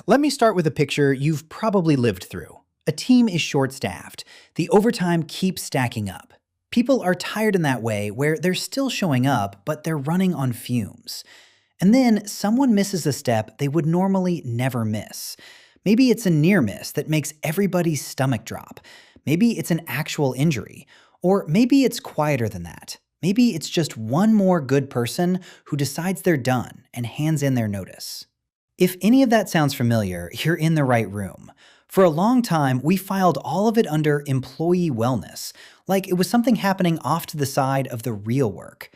Let me start with a picture you've probably lived through. A team is short-staffed. The overtime keeps stacking up. People are tired in that way where they're still showing up, but they're running on fumes. And then someone misses a step they would normally never miss. Maybe it's a near miss that makes everybody's stomach drop. Maybe it's an actual injury. Or maybe it's quieter than that. Maybe it's just one more good person who decides they're done and hands in their notice. If any of that sounds familiar, you're in the right room. For a long time, we filed all of it under employee wellness, like it was something happening off to the side of the real work.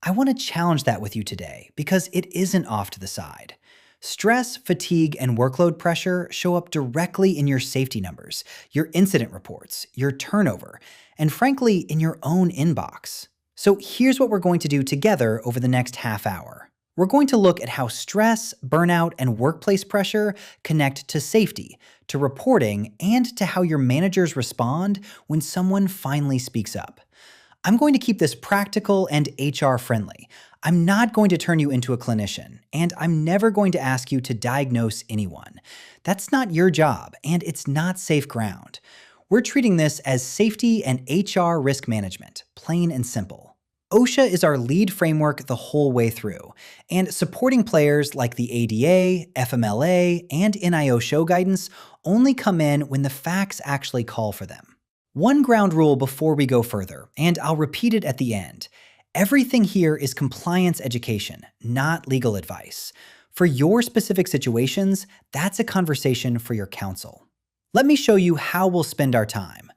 I want to challenge that with you today because it isn't off to the side. Stress, fatigue, and workload pressure show up directly in your safety numbers, your incident reports, your turnover, and frankly, in your own inbox. So here's what we're going to do together over the next half hour. We're going to look at how stress, burnout, and workplace pressure connect to safety, to reporting, and to how your managers respond when someone finally speaks up. I'm going to keep this practical and HR friendly. I'm not going to turn you into a clinician, and I'm never going to ask you to diagnose anyone. That's not your job, and it's not safe ground. We're treating this as safety and HR risk management, plain and simple. OSHA is our lead framework the whole way through, and supporting players like the ADA, FMLA, and NIO show guidance only come in when the facts actually call for them. One ground rule before we go further, and I'll repeat it at the end. Everything here is compliance education, not legal advice. For your specific situations, that's a conversation for your counsel. Let me show you how we'll spend our time.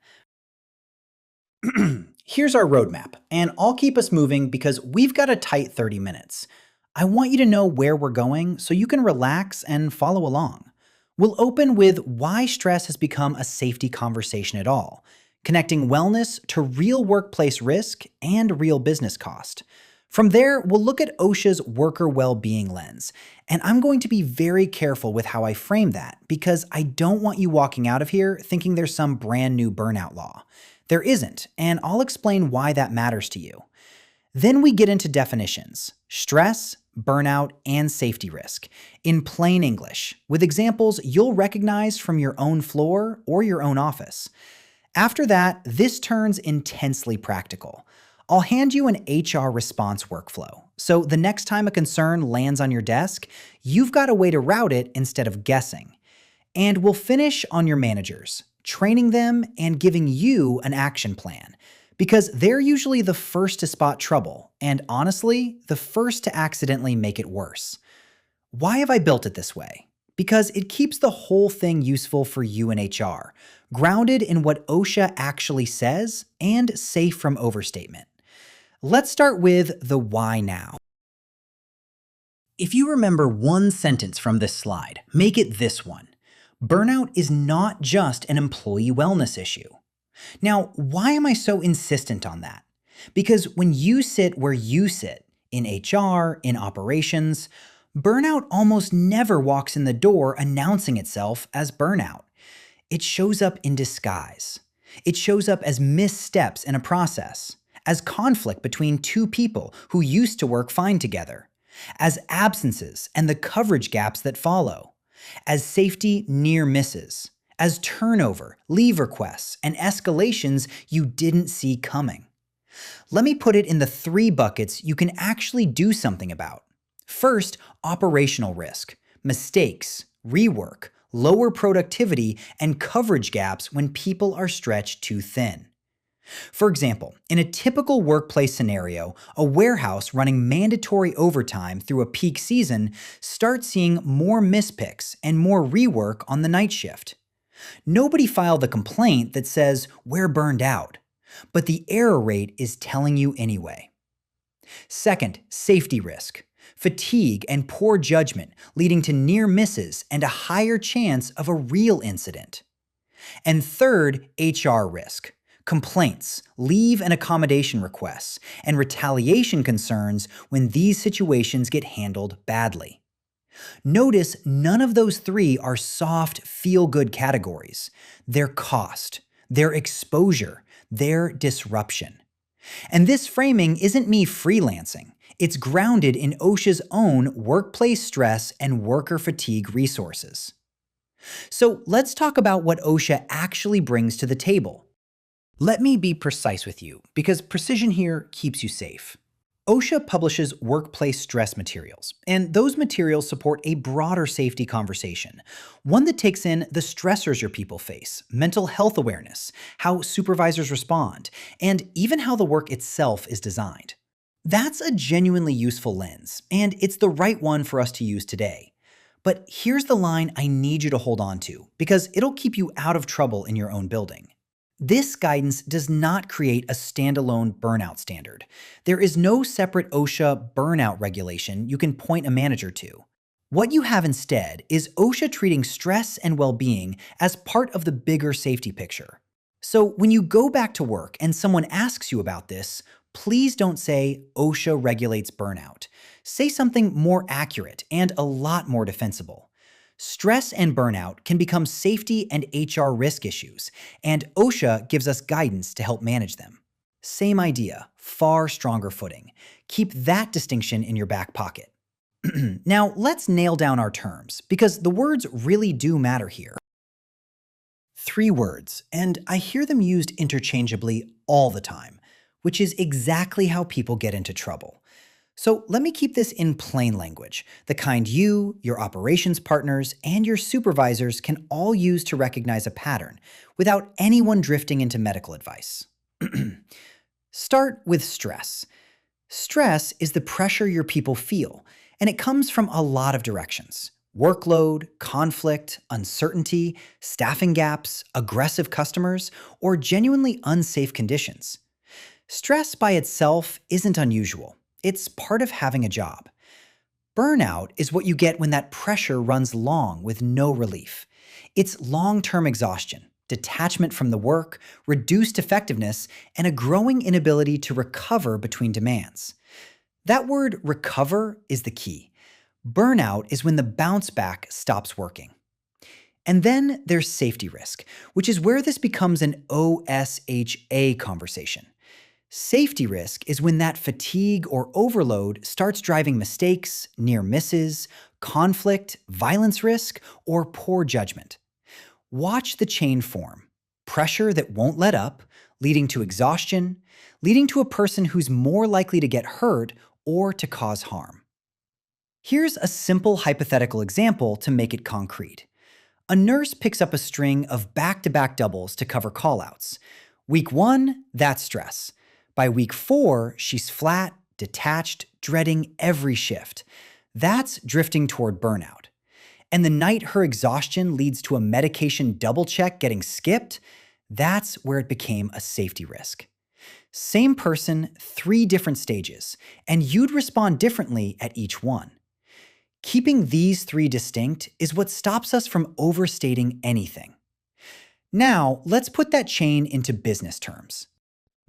Here's our roadmap, and I'll keep us moving because we've got a tight 30 minutes. I want you to know where we're going so you can relax and follow along. We'll open with why stress has become a safety conversation at all, connecting wellness to real workplace risk and real business cost. From there, we'll look at OSHA's worker well-being lens, and I'm going to be very careful with how I frame that because I don't want you walking out of here thinking there's some brand new burnout law. There isn't, and I'll explain why that matters to you. Then we get into definitions: stress, burnout, and safety risk, in plain English, with examples you'll recognize from your own floor or your own office. After that, this turns intensely practical. I'll hand you an HR response workflow, so the next time a concern lands on your desk, you've got a way to route it instead of guessing. And we'll finish on your managers, training them and giving you an action plan, because they're usually the first to spot trouble and, honestly, the first to accidentally make it worse. Why have I built it this way? Because it keeps the whole thing useful for you in HR, grounded in what OSHA actually says and safe from overstatement. Let's start with the why now. If you remember one sentence from this slide, make it this one. Burnout is not just an employee wellness issue. Now, why am I so insistent on that? Because when you sit where you sit, in HR, in operations, burnout almost never walks in the door announcing itself as burnout. It shows up in disguise. It shows up as missteps in a process, as conflict between two people who used to work fine together, as absences and the coverage gaps that follow, as safety near misses, as turnover, leave requests, and escalations you didn't see coming. Let me put it in the 3 buckets you can actually do something about. First, operational risk, mistakes, rework, lower productivity, and coverage gaps when people are stretched too thin. For example, in a typical workplace scenario, a warehouse running mandatory overtime through a peak season starts seeing more mispicks and more rework on the night shift. Nobody filed a complaint that says, "We're burned out," but the error rate is telling you anyway. Second, safety risk. Fatigue and poor judgment leading to near misses and a higher chance of a real incident. And third, HR risk. Complaints, leave and accommodation requests, and retaliation concerns when these situations get handled badly. Notice none of those 3 are soft, feel-good categories. They're cost, they're exposure, they're disruption. And this framing isn't me freelancing. It's grounded in OSHA's own workplace stress and worker fatigue resources. So let's talk about what OSHA actually brings to the table. Let me be precise with you, because precision here keeps you safe. OSHA publishes workplace stress materials, and those materials support a broader safety conversation, one that takes in the stressors your people face, mental health awareness, how supervisors respond, and even how the work itself is designed. That's a genuinely useful lens, and it's the right one for us to use today. But here's the line I need you to hold on to, because it'll keep you out of trouble in your own building. This guidance does not create a standalone burnout standard. There is no separate OSHA burnout regulation you can point a manager to. What you have instead is OSHA treating stress and well-being as part of the bigger safety picture. So when you go back to work and someone asks you about this, please don't say OSHA regulates burnout. Say something more accurate and a lot more defensible. Stress and burnout can become safety and HR risk issues, and OSHA gives us guidance to help manage them. Same idea, far stronger footing. Keep that distinction in your back pocket. Now, let's nail down our terms, because the words really do matter here. 3 words, and I hear them used interchangeably all the time, which is exactly how people get into trouble. So let me keep this in plain language, the kind you, your operations partners, and your supervisors can all use to recognize a pattern without anyone drifting into medical advice. Start with stress. Stress is the pressure your people feel, and it comes from a lot of directions. Workload, conflict, uncertainty, staffing gaps, aggressive customers, or genuinely unsafe conditions. Stress by itself isn't unusual. It's part of having a job. Burnout is what you get when that pressure runs long with no relief. It's long-term exhaustion, detachment from the work, reduced effectiveness, and a growing inability to recover between demands. That word recover is the key. Burnout is when the bounce back stops working. And then there's safety risk, which is where this becomes an OSHA conversation. Safety risk is when that fatigue or overload starts driving mistakes, near misses, conflict, violence risk, or poor judgment. Watch the chain form. Pressure that won't let up, leading to exhaustion, leading to a person who's more likely to get hurt or to cause harm. Here's a simple hypothetical example to make it concrete. A nurse picks up a string of back-to-back doubles to cover callouts. Week 1, that's stress. By week 4, she's flat, detached, dreading every shift. That's drifting toward burnout. And the night her exhaustion leads to a medication double check getting skipped, that's where it became a safety risk. Same person, 3 different stages, and you'd respond differently at each one. Keeping these 3 distinct is what stops us from overstating anything. Now, let's put that chain into business terms.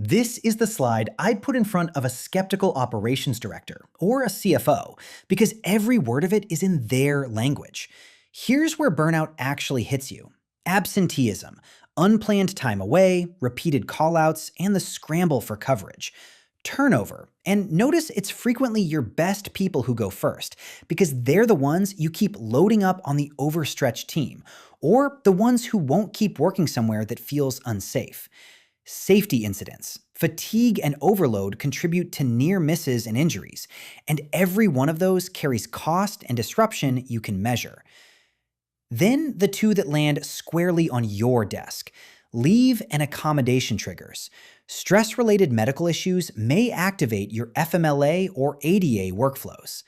This is the slide I'd put in front of a skeptical operations director, or a CFO, because every word of it is in their language. Here's where burnout actually hits you. Absenteeism, unplanned time away, repeated callouts, and the scramble for coverage. Turnover, and notice it's frequently your best people who go first, because they're the ones you keep loading up on the overstretched team, or the ones who won't keep working somewhere that feels unsafe. Safety incidents, fatigue, and overload contribute to near misses and injuries, and every one of those carries cost and disruption you can measure. Then the 2 that land squarely on your desk: leave and accommodation triggers. Stress-related medical issues may activate your FMLA or ADA workflows.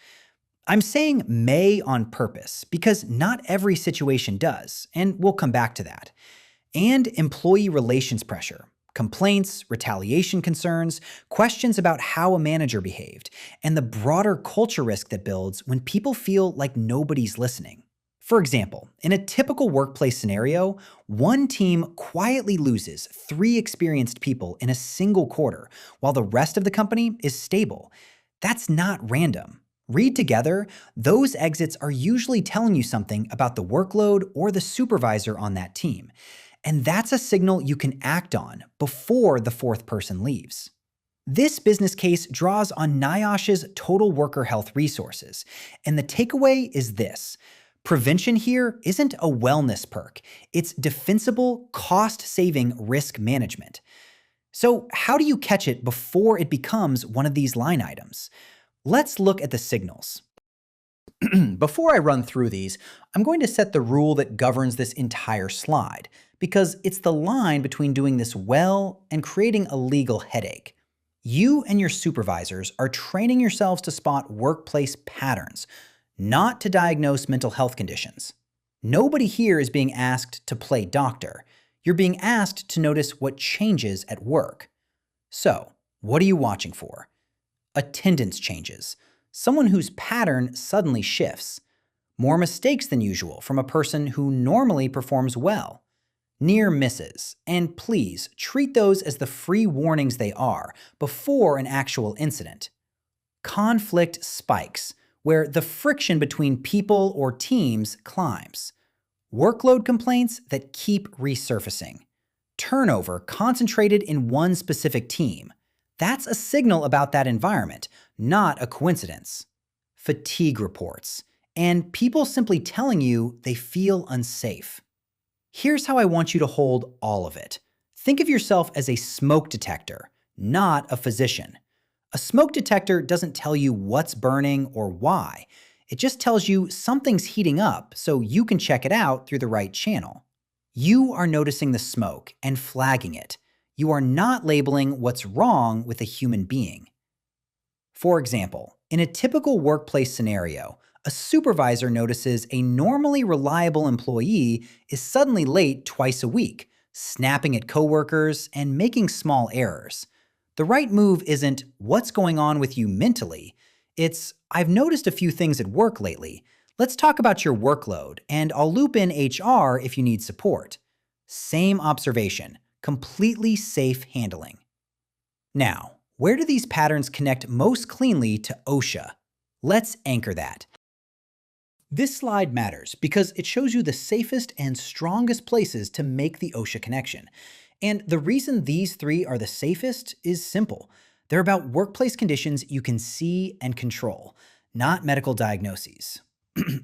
I'm saying may on purpose because not every situation does, and we'll come back to that. And employee relations pressure. Complaints, retaliation concerns, questions about how a manager behaved, and the broader culture risk that builds when people feel like nobody's listening. For example, in a typical workplace scenario, one team quietly loses 3 experienced people in a single quarter, while the rest of the company is stable. That's not random. Read together, those exits are usually telling you something about the workload or the supervisor on that team. And that's a signal you can act on before the 4th person leaves. This business case draws on NIOSH's total worker health resources, and the takeaway is this: Prevention here isn't a wellness perk. It's defensible, cost-saving risk management. So how do you catch it before it becomes one of these line items? Let's look at the signals. Before I run through these, I'm going to set the rule that governs this entire slide, because it's the line between doing this well and creating a legal headache. You and your supervisors are training yourselves to spot workplace patterns, not to diagnose mental health conditions. Nobody here is being asked to play doctor. You're being asked to notice what changes at work. So, what are you watching for? Attendance changes. Someone whose pattern suddenly shifts. More mistakes than usual from a person who normally performs well. Near misses, and please treat those as the free warnings they are before an actual incident. Conflict spikes, where the friction between people or teams climbs. Workload complaints that keep resurfacing. Turnover concentrated in one specific team. That's a signal about that environment, not a coincidence. Fatigue reports, and people simply telling you they feel unsafe. Here's how I want you to hold all of it. Think of yourself as a smoke detector, not a physician. A smoke detector doesn't tell you what's burning or why. It just tells you something's heating up so you can check it out through the right channel. You are noticing the smoke and flagging it. You are not labeling what's wrong with a human being. For example, in a typical workplace scenario, a supervisor notices a normally reliable employee is suddenly late twice a week, snapping at coworkers and making small errors. The right move isn't, "What's going on with you mentally?" It's, "I've noticed a few things at work lately. Let's talk about your workload, and I'll loop in HR if you need support." Same observation, completely safe handling. Now, where do these patterns connect most cleanly to OSHA? Let's anchor that. This slide matters because it shows you the safest and strongest places to make the OSHA connection. And the reason these three are the safest is simple. They're about workplace conditions you can see and control, not medical diagnoses.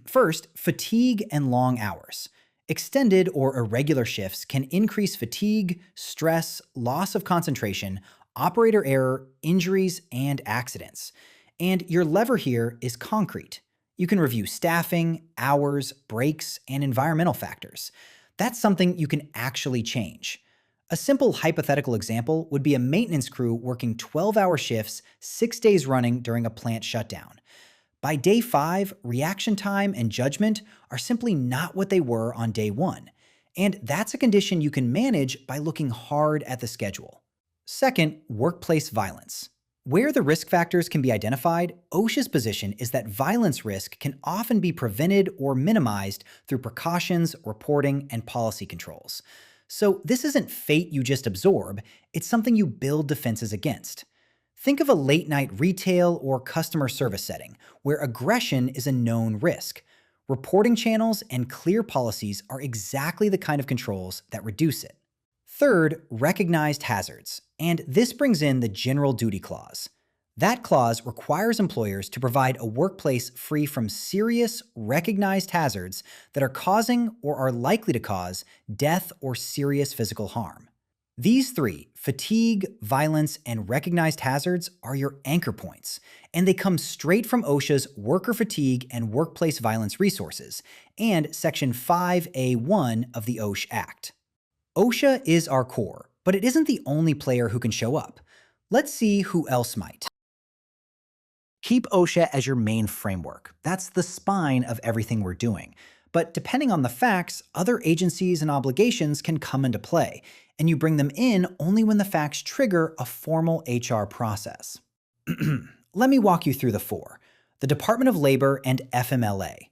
First, fatigue and long hours. Extended or irregular shifts can increase fatigue, stress, loss of concentration, operator error, injuries, and accidents. And your lever here is concrete. You can review staffing, hours, breaks, and environmental factors. That's something you can actually change. A simple hypothetical example would be a maintenance crew working 12-hour shifts 6 days running during a plant shutdown. By day 5, reaction time and judgment are simply not what they were on day 1. And that's a condition you can manage by looking hard at the schedule. Second, workplace violence. Where the risk factors can be identified, OSHA's position is that violence risk can often be prevented or minimized through precautions, reporting, and policy controls. So this isn't fate you just absorb, it's something you build defenses against. Think of a late-night retail or customer service setting where aggression is a known risk. Reporting channels and clear policies are exactly the kind of controls that reduce it. Third, recognized hazards, and this brings in the general duty clause. That clause requires employers to provide a workplace free from serious, recognized hazards that are causing or are likely to cause death or serious physical harm. These three, fatigue, violence, and recognized hazards, are your anchor points, and they come straight from OSHA's Worker Fatigue and Workplace Violence Resources and Section 5A1 of the OSHA Act. OSHA is our core, but it isn't the only player who can show up. Let's see who else might. Keep OSHA as your main framework. That's the spine of everything we're doing. But depending on the facts, other agencies and obligations can come into play, and you bring them in only when the facts trigger a formal HR process. Let me walk you through the four. The Department of Labor and FMLA.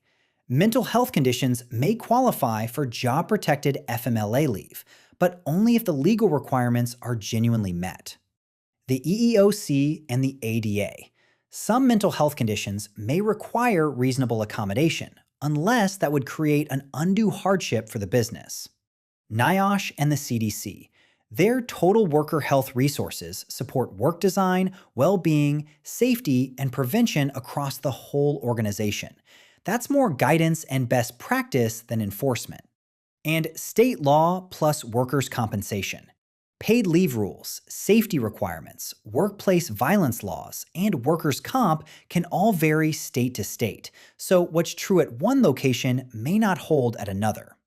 Mental health conditions may qualify for job-protected FMLA leave, but only if the legal requirements are genuinely met. The EEOC and the ADA. Some mental health conditions may require reasonable accommodation, unless that would create an undue hardship for the business. NIOSH and the CDC. Their total worker health resources support work design, well-being, safety, and prevention across the whole organization. That's more guidance and best practice than enforcement. And state law plus workers' compensation. Paid leave rules, safety requirements, workplace violence laws, and workers' comp can all vary state to state, so what's true at one location may not hold at another.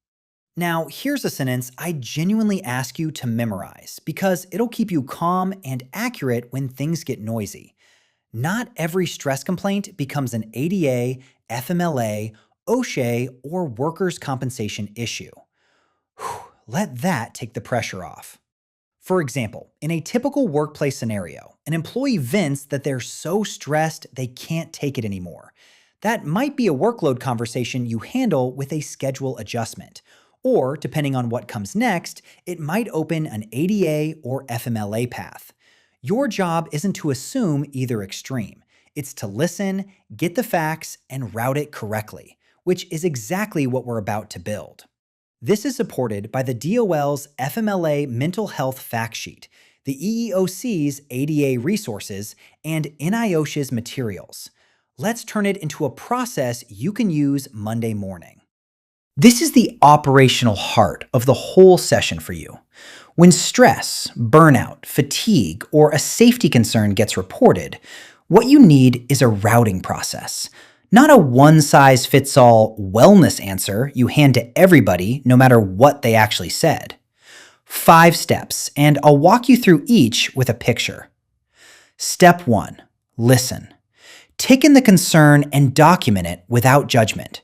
Now, here's a sentence I genuinely ask you to memorize because it'll keep you calm and accurate when things get noisy. Not every stress complaint becomes an ADA, FMLA, OSHA, or workers' compensation issue. Whew, let that take the pressure off. For example, in a typical workplace scenario, an employee vents that they're so stressed they can't take it anymore. That might be a workload conversation you handle with a schedule adjustment. Or, depending on what comes next, it might open an ADA or FMLA path. Your job isn't to assume either extreme. It's to listen, get the facts, and route it correctly, which is exactly what we're about to build. This is supported by the DOL's FMLA Mental Health Fact Sheet, the EEOC's ADA resources, and NIOSHA's materials. Let's turn it into a process you can use Monday morning. This is the operational heart of the whole session for you. When stress, burnout, fatigue, or a safety concern gets reported, what you need is a routing process. Not a one-size-fits-all wellness answer you hand to everybody no matter what they actually said. 5 steps, and I'll walk you through each with a picture. Step 1. Listen. Take in the concern and document it without judgment.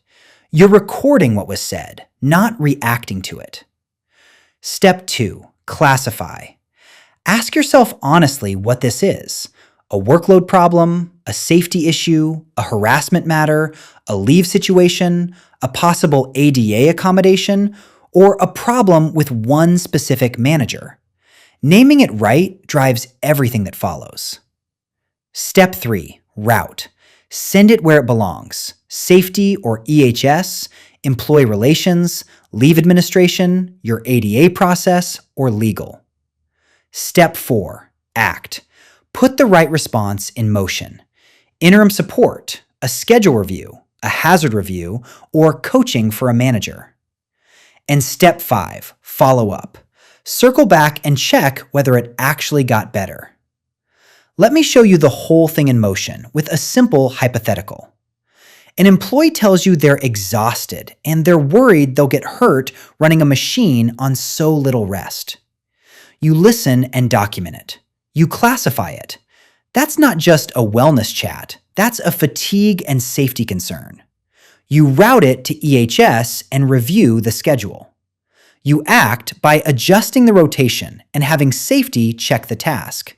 You're recording what was said, not reacting to it. Step 2. Classify. Ask yourself honestly what this is. A workload problem, a safety issue, a harassment matter, a leave situation, a possible ADA accommodation, or a problem with one specific manager. Naming it right drives everything that follows. Step 3. Route. Send it where it belongs. Safety or EHS, employee relations, leave administration, your ADA process, or legal. Step 4. Act. Put the right response in motion. Interim support, a schedule review, a hazard review, or coaching for a manager. And step 5, follow up. Circle back and check whether it actually got better. Let me show you the whole thing in motion with a simple hypothetical. An employee tells you they're exhausted and they're worried they'll get hurt running a machine on so little rest. You listen and document it. You classify it. That's not just a wellness chat. That's a fatigue and safety concern. You route it to EHS and review the schedule. You act by adjusting the rotation and having safety check the task.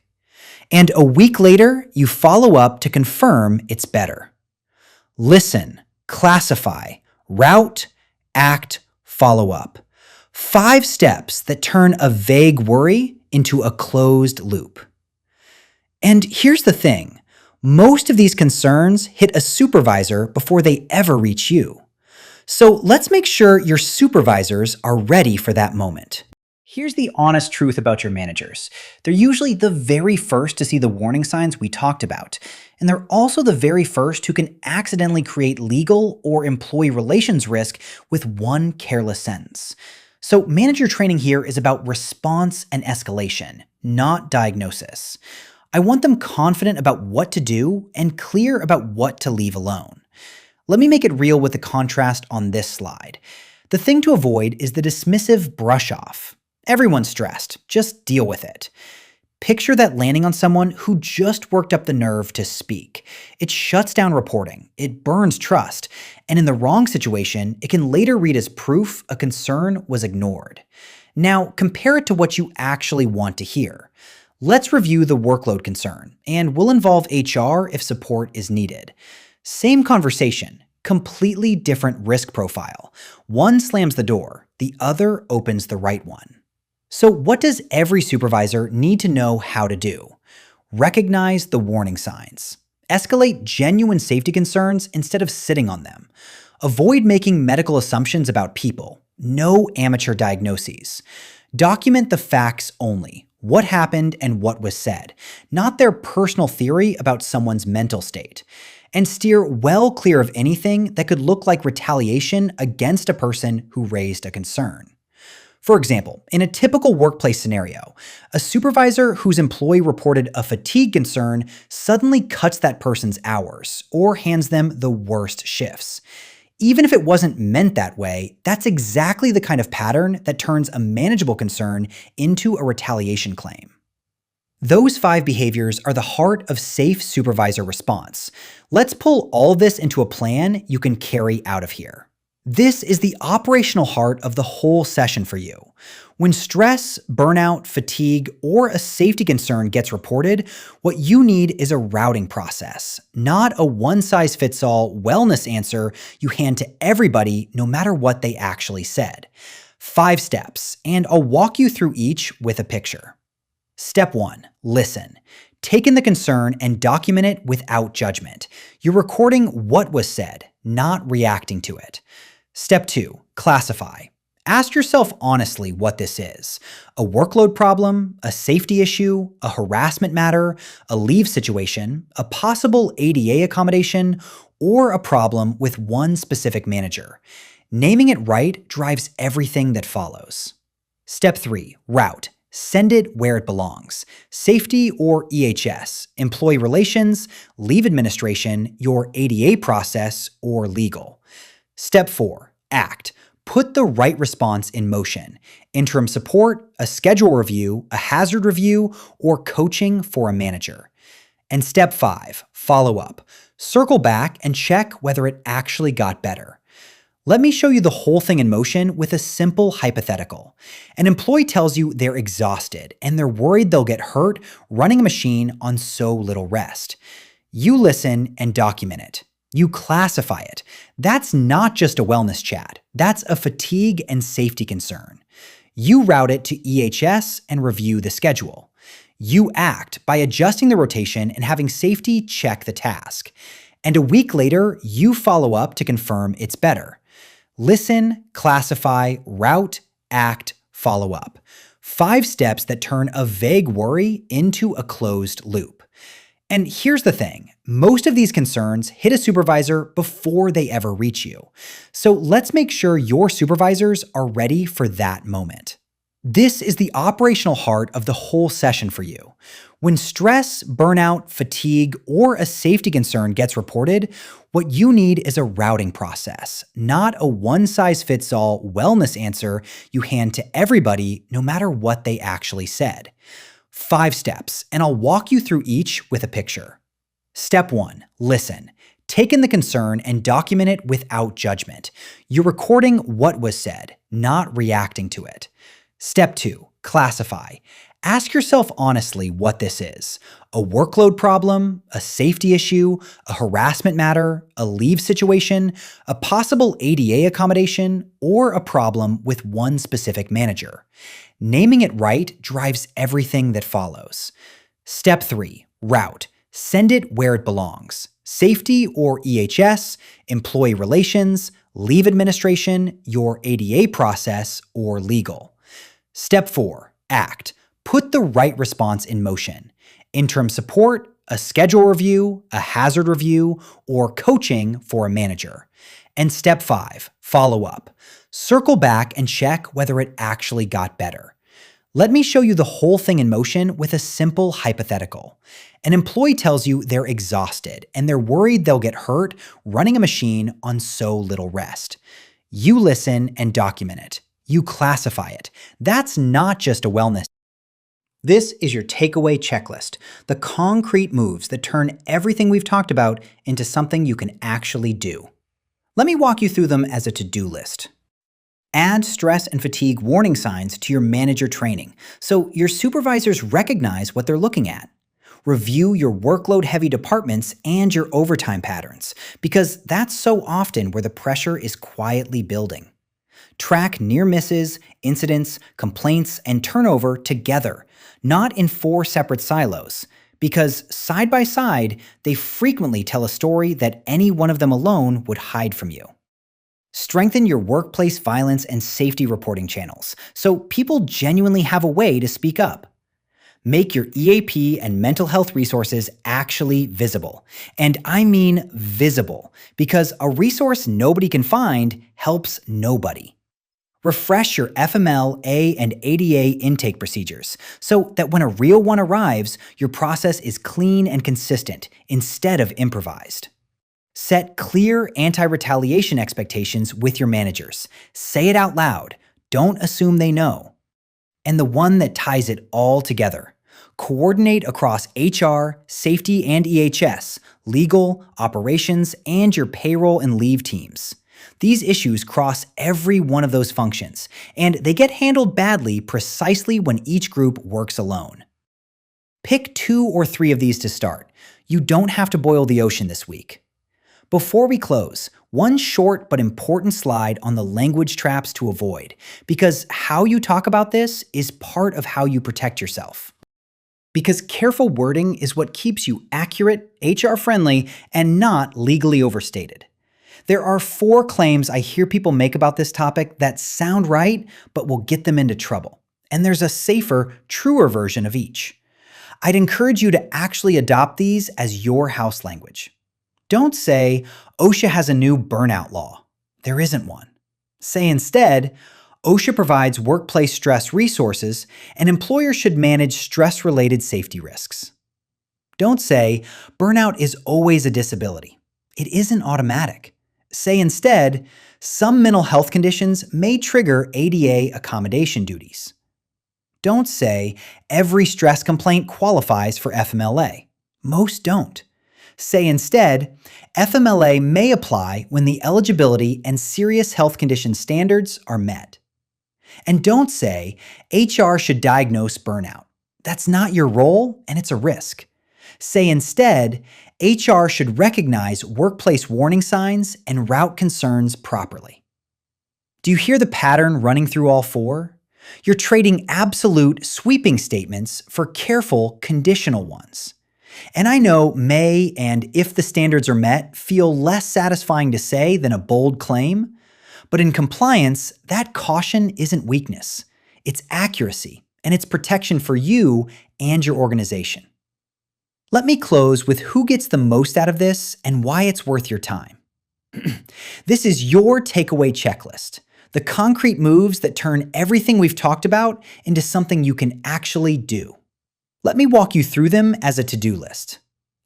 And a week later, you follow up to confirm it's better. Listen, classify, route, act, follow up. 5 steps that turn a vague worry into a closed loop. And here's the thing. Most of these concerns hit a supervisor before they ever reach you. So let's make sure your supervisors are ready for that moment. Here's the honest truth about your managers. They're usually the very first to see the warning signs we talked about, and they're also the very first who can accidentally create legal or employee relations risk with one careless sentence. So manager training here is about response and escalation, not diagnosis. I want them confident about what to do and clear about what to leave alone. Let me make it real with the contrast on this slide. The thing to avoid is the dismissive brush off. Everyone's stressed, just deal with it. Picture that landing on someone who just worked up the nerve to speak. It shuts down reporting, it burns trust, and in the wrong situation, it can later read as proof a concern was ignored. Now, compare it to what you actually want to hear. Let's review the workload concern, and we'll involve HR if support is needed. Same conversation, completely different risk profile. One slams the door, the other opens the right one. So what does every supervisor need to know how to do? Recognize the warning signs. Escalate genuine safety concerns instead of sitting on them. Avoid making medical assumptions about people. No amateur diagnoses. Document the facts only. What happened and what was said, not their personal theory about someone's mental state. and steer well clear of anything that could look like retaliation against a person who raised a concern. For example, in a typical workplace scenario, a supervisor whose employee reported a fatigue concern suddenly cuts that person's hours or hands them the worst shifts. Even if it wasn't meant that way, that's exactly the kind of pattern that turns a manageable concern into a retaliation claim. Those 5 behaviors are the heart of safe supervisor response. Let's pull all of this into a plan you can carry out of here. This is the operational heart of the whole session for you. When stress, burnout, fatigue, or a safety concern gets reported, what you need is a routing process, not a one-size-fits-all wellness answer you hand to everybody no matter what they actually said. 5 steps, and I'll walk you through each with a picture. Step 1. Listen. Take in the concern and document it without judgment. You're recording what was said, not reacting to it. Step 2. Classify. Ask yourself honestly what this is. A workload problem, a safety issue, a harassment matter, a leave situation, a possible ADA accommodation, or a problem with one specific manager. Naming it right drives everything that follows. Step 3. Route. Send it where it belongs. Safety or EHS, employee relations, leave administration, your ADA process, or legal. Step 4. Act. Put the right response in motion. Interim support, a schedule review, a hazard review, or coaching for a manager. And step 5. Follow up. Circle back and check whether it actually got better. Let me show you the whole thing in motion with a simple hypothetical. An employee tells you they're exhausted and they're worried they'll get hurt running a machine on so little rest. You listen and document it. You classify it. That's not just a wellness chat. That's a fatigue and safety concern. You route it to EHS and review the schedule. You act by adjusting the rotation and having safety check the task. And a week later, you follow up to confirm it's better. Listen, classify, route, act, follow up. 5 steps that turn a vague worry into a closed loop. And here's the thing, most of these concerns hit a supervisor before they ever reach you. So let's make sure your supervisors are ready for that moment. This is the operational heart of the whole session for you. When stress, burnout, fatigue, or a safety concern gets reported, what you need is a routing process, not a one-size-fits-all wellness answer you hand to everybody no matter what they actually said. 5 steps, and I'll walk you through each with a picture. Step 1. Listen. Take in the concern and document it without judgment. You're recording what was said, not reacting to it. Step 2. Classify. Ask yourself honestly what this is. A workload problem, a safety issue, a harassment matter, a leave situation, a possible ADA accommodation, or a problem with one specific manager. Naming it right drives everything that follows. Step 3. Route. Send it where it belongs. Safety or EHS, employee relations, leave administration, your ADA process, or legal. Step 4. Act. Put the right response in motion. Interim support, a schedule review, a hazard review, or coaching for a manager. And step 5. Follow up. Circle back and check whether it actually got better. Let me show you the whole thing in motion with a simple hypothetical. An employee tells you they're exhausted and they're worried they'll get hurt running a machine on so little rest. You listen and document it. You classify it. That's not just a wellness. This is your takeaway checklist, the concrete moves that turn everything we've talked about into something you can actually do. Let me walk you through them as a to-do list. Add stress and fatigue warning signs to your manager training so your supervisors recognize what they're looking at. Review your workload-heavy departments and your overtime patterns, because that's so often where the pressure is quietly building. Track near misses, incidents, complaints, and turnover together, not in 4 separate silos, because side by side, they frequently tell a story that any one of them alone would hide from you. Strengthen your workplace violence and safety reporting channels so people genuinely have a way to speak up. Make your EAP and mental health resources actually visible. And I mean visible, because a resource nobody can find helps nobody. Refresh your FMLA and ADA intake procedures so that when a real one arrives, your process is clean and consistent instead of improvised. Set clear anti-retaliation expectations with your managers. Say it out loud. Don't assume they know. And the one that ties it all together. Coordinate across HR, safety and EHS, legal, operations, and your payroll and leave teams. These issues cross every one of those functions, and they get handled badly precisely when each group works alone. Pick 2 or 3 of these to start. You don't have to boil the ocean this week. Before we close, one short but important slide on the language traps to avoid, because how you talk about this is part of how you protect yourself. Because careful wording is what keeps you accurate, HR-friendly, and not legally overstated. There are 4 claims I hear people make about this topic that sound right, but will get them into trouble. And there's a safer, truer version of each. I'd encourage you to actually adopt these as your house language. Don't say, OSHA has a new burnout law. There isn't one. Say instead, OSHA provides workplace stress resources, and employers should manage stress-related safety risks. Don't say, burnout is always a disability. It isn't automatic. Say instead, some mental health conditions may trigger ADA accommodation duties. Don't say, every stress complaint qualifies for FMLA. Most don't. Say instead, FMLA may apply when the eligibility and serious health condition standards are met. And don't say, HR should diagnose burnout. That's not your role, and it's a risk. Say instead, HR should recognize workplace warning signs and route concerns properly. Do you hear the pattern running through all 4? You're trading absolute, sweeping statements for careful, conditional ones. And I know may and if the standards are met feel less satisfying to say than a bold claim, but in compliance, that caution isn't weakness. It's accuracy, and it's protection for you and your organization. Let me close with who gets the most out of this and why it's worth your time. This is your takeaway checklist, the concrete moves that turn everything we've talked about into something you can actually do. Let me walk you through them as a to-do list.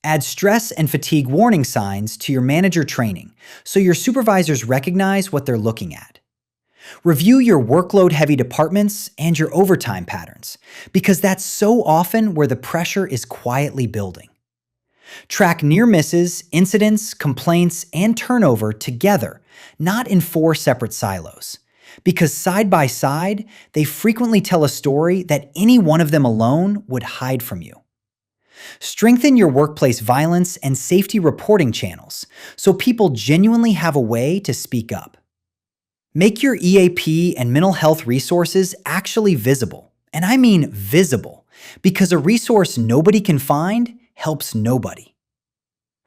Add stress and fatigue warning signs to your manager training so your supervisors recognize what they're looking at. Review your workload-heavy departments and your overtime patterns, because that's so often where the pressure is quietly building. Track near misses, incidents, complaints, and turnover together, not in 4 separate silos, because side by side, they frequently tell a story that any one of them alone would hide from you. Strengthen your workplace violence and safety reporting channels so people genuinely have a way to speak up. Make your EAP and mental health resources actually visible, and I mean visible, because a resource nobody can find helps nobody.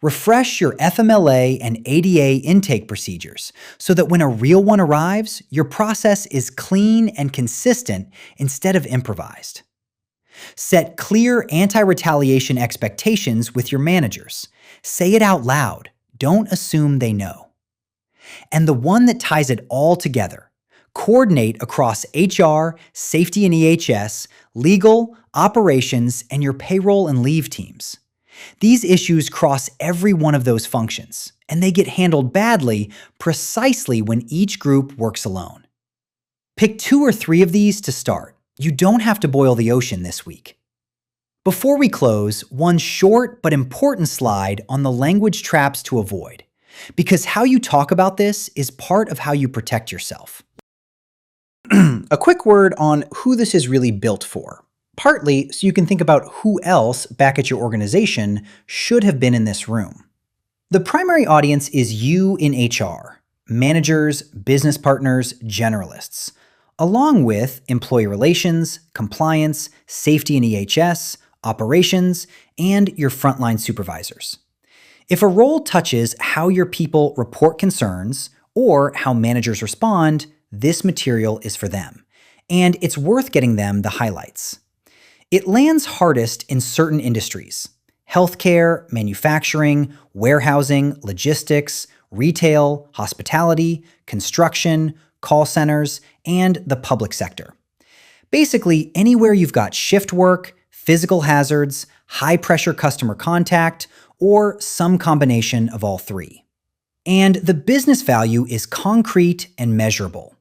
Refresh your FMLA and ADA intake procedures so that when a real one arrives, your process is clean and consistent instead of improvised. Set clear anti-retaliation expectations with your managers. Say it out loud. Don't assume they know. And the one that ties it all together. Coordinate across HR, safety and EHS, legal, operations, and your payroll and leave teams. These issues cross every one of those functions, and they get handled badly precisely when each group works alone. Pick 2 or 3 of these to start. You don't have to boil the ocean this week. Before we close, one short but important slide on the language traps to avoid, because how you talk about this is part of how you protect yourself. A quick word on who this is really built for, partly so you can think about who else back at your organization should have been in this room. The primary audience is you in HR, managers, business partners, generalists, along with employee relations, compliance, safety and EHS, operations, and your frontline supervisors. If a role touches how your people report concerns or how managers respond, this material is for them, and it's worth getting them the highlights. It lands hardest in certain industries: healthcare, manufacturing, warehousing, logistics, retail, hospitality, construction, call centers, and the public sector. Basically, anywhere you've got shift work, physical hazards, high pressure customer contact, or some combination of all three. And the business value is concrete and measurable.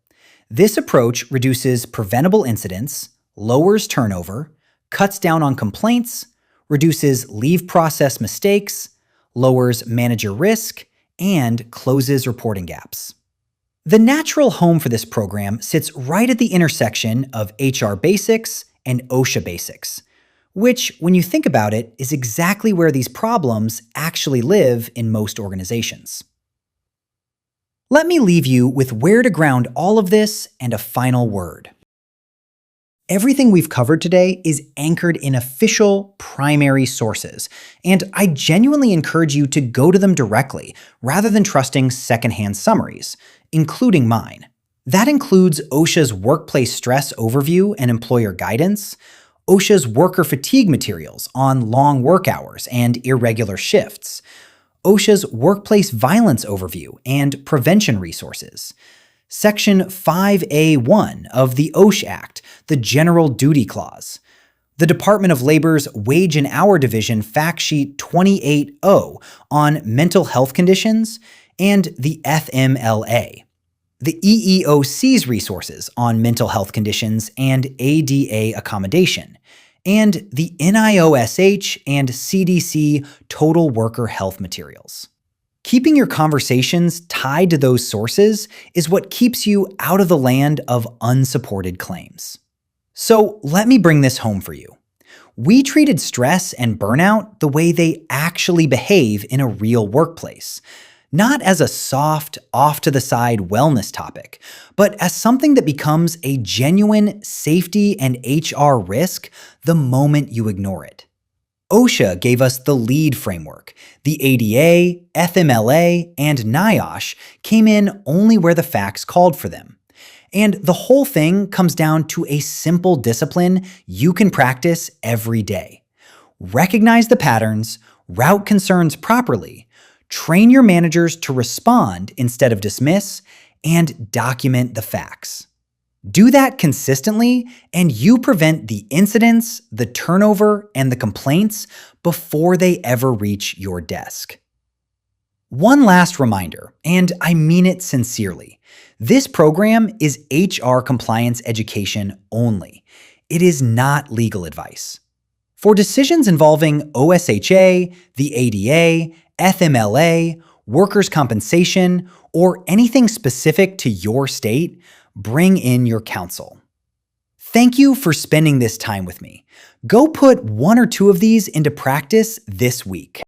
This approach reduces preventable incidents, lowers turnover, cuts down on complaints, reduces leave process mistakes, lowers manager risk, and closes reporting gaps. The natural home for this program sits right at the intersection of HR basics and OSHA basics, which, when you think about it, is exactly where these problems actually live in most organizations. Let me leave you with where to ground all of this and a final word. Everything we've covered today is anchored in official, primary sources, and I genuinely encourage you to go to them directly rather than trusting secondhand summaries, including mine. That includes OSHA's Workplace Stress Overview and Employer Guidance, OSHA's worker fatigue materials on long work hours and irregular shifts, OSHA's Workplace Violence Overview and Prevention Resources, Section 5A1 of the OSHA Act, the General Duty Clause, the Department of Labor's Wage and Hour Division Fact Sheet 28.0 on mental health conditions, and the FMLA, the EEOC's resources on mental health conditions and ADA accommodation, and the NIOSH and CDC Total Worker Health materials. Keeping your conversations tied to those sources is what keeps you out of the land of unsupported claims. So let me bring this home for you. We treated stress and burnout the way they actually behave in a real workplace, not as a soft, off-to-the-side wellness topic, but as something that becomes a genuine safety and HR risk the moment you ignore it. OSHA gave us the LEAD framework. The ADA, FMLA, and NIOSH came in only where the facts called for them. And the whole thing comes down to a simple discipline you can practice every day. Recognize the patterns, route concerns properly, train your managers to respond instead of dismiss, and document the facts. Do that consistently, and you prevent the incidents, the turnover, and the complaints before they ever reach your desk. One last reminder, and I mean it sincerely. This program is HR compliance education only. It is not legal advice. For decisions involving OSHA, the ADA, FMLA, workers' compensation, or anything specific to your state, bring in your counsel. Thank you for spending this time with me. Go put one or two of these into practice this week.